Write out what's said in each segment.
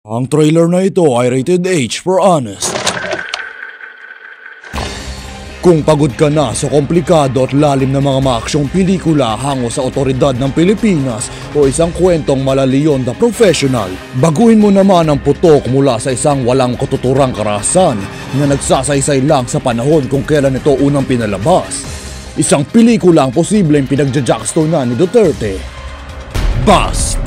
Ang trailer na ito ay rated H for honest. Kung pagod ka na sa komplikado at lalim na mga maaksyong pelikula hango sa otoridad ng Pilipinas o isang kwentong malaliyon na professional, baguhin mo naman ang putok mula sa isang walang katuturang karahasan na nagsasaysay lang sa panahon kung kailan ito unang pinalabas. Isang pelikula ang posibleng pinagja-jackstonean ni Duterte. Bust!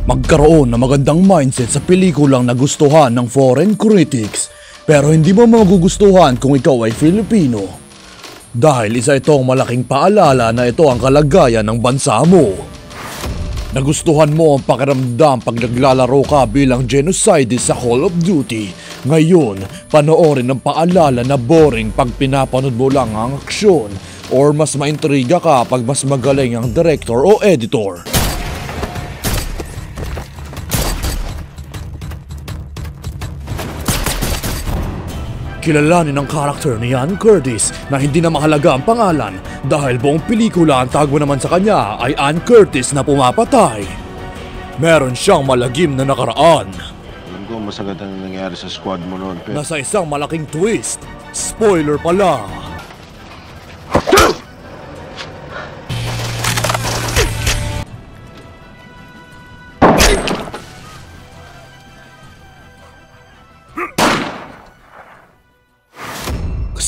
Magkaroon ng magandang mindset sa pelikulang nagustuhan ng foreign critics, pero hindi mo magugustuhan kung ikaw ay Filipino. Dahil isa itong malaking paalala na ito ang kalagayan ng bansa mo. Nagustuhan mo ang pakiramdam pag naglalaro ka bilang genocidist sa Call of Duty. Ngayon, panoorin ang paalala na boring pag pinapanood mo lang ang aksyon, or mas maintriga ka pag mas magaling ang director o editor. Kilalanin ang karakter ni Ann Curtis na hindi na mahalaga ang pangalan dahil buong pelikula ang tagbo naman sa kanya ay Ann Curtis na pumapatay. Meron siyang malagim na nakaraan. Alam ko masagad ang nangyari sa squad mo noon, pero Nasa isang malaking twist. Spoiler pala.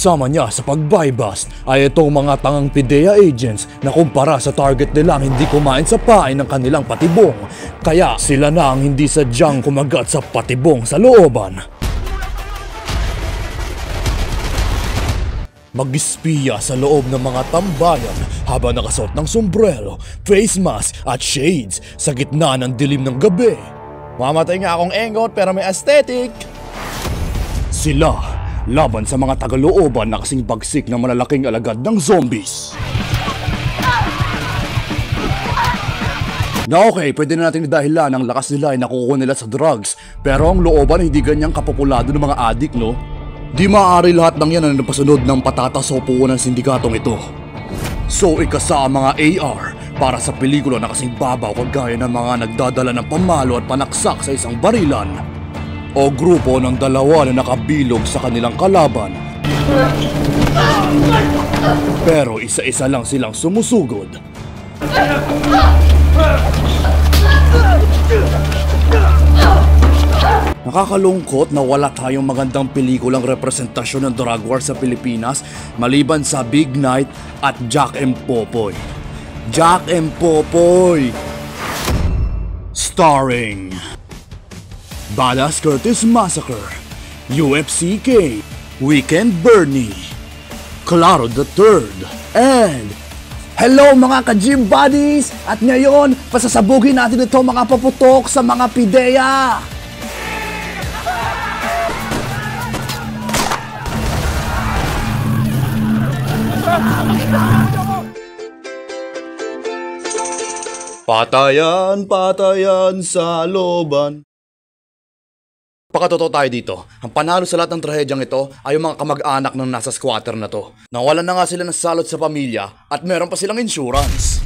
Kasama niya sa pag-buy-bust ay itong mga tangang PIDEA agents na kumpara sa target nilang hindi kumain sa pain ng kanilang patibong, kaya sila na ang hindi sadyang kumagat sa patibong sa looban. Mag-espiya sa loob ng mga tambayan habang nakasuot ng sombrero, face mask at shades sa gitna ng dilim ng gabi. Mamatay nga akong engot pero may aesthetic. Sila laban sa mga tagalooban na kasing bagsik ng malalaking alagad ng zombies. Na okay, pwede na natin dahilan ang lakas nila ay nakukuha nila sa drugs, pero ang looban hindi ganyang kapopulado ng mga adik, no? Di maaari lahat ng yan na napasunod ng patatas o puo ng sindikatong ito. So ikasa ang mga AR para sa pelikula na kasing babaw kagaya ng mga nagdadala ng pamalo at panaksak sa isang barilan, o grupo ng dalawa na nakabilog sa kanilang kalaban. Pero isa-isa lang silang sumusugod. Nakakalungkot na wala tayong magandang pelikulang representasyon ng drug war sa Pilipinas maliban sa Big Night at Jack and Popoy. Jack and Popoy! Starring Badass Curtis Massacre, UFCK, Weekend Bernie, Claro the Third, and hello mga ka-gym buddies! At ngayon, pasasabugin natin ito mga paputok sa mga PIDEA! Patayan, patayan sa loban. Pakatotoo tayo dito, ang panalo sa lahat ng trahedyang ito ay yung mga kamag-anak ng nasa squatter na to. Nawalan na nga sila ng salot sa pamilya at meron pa silang insurance.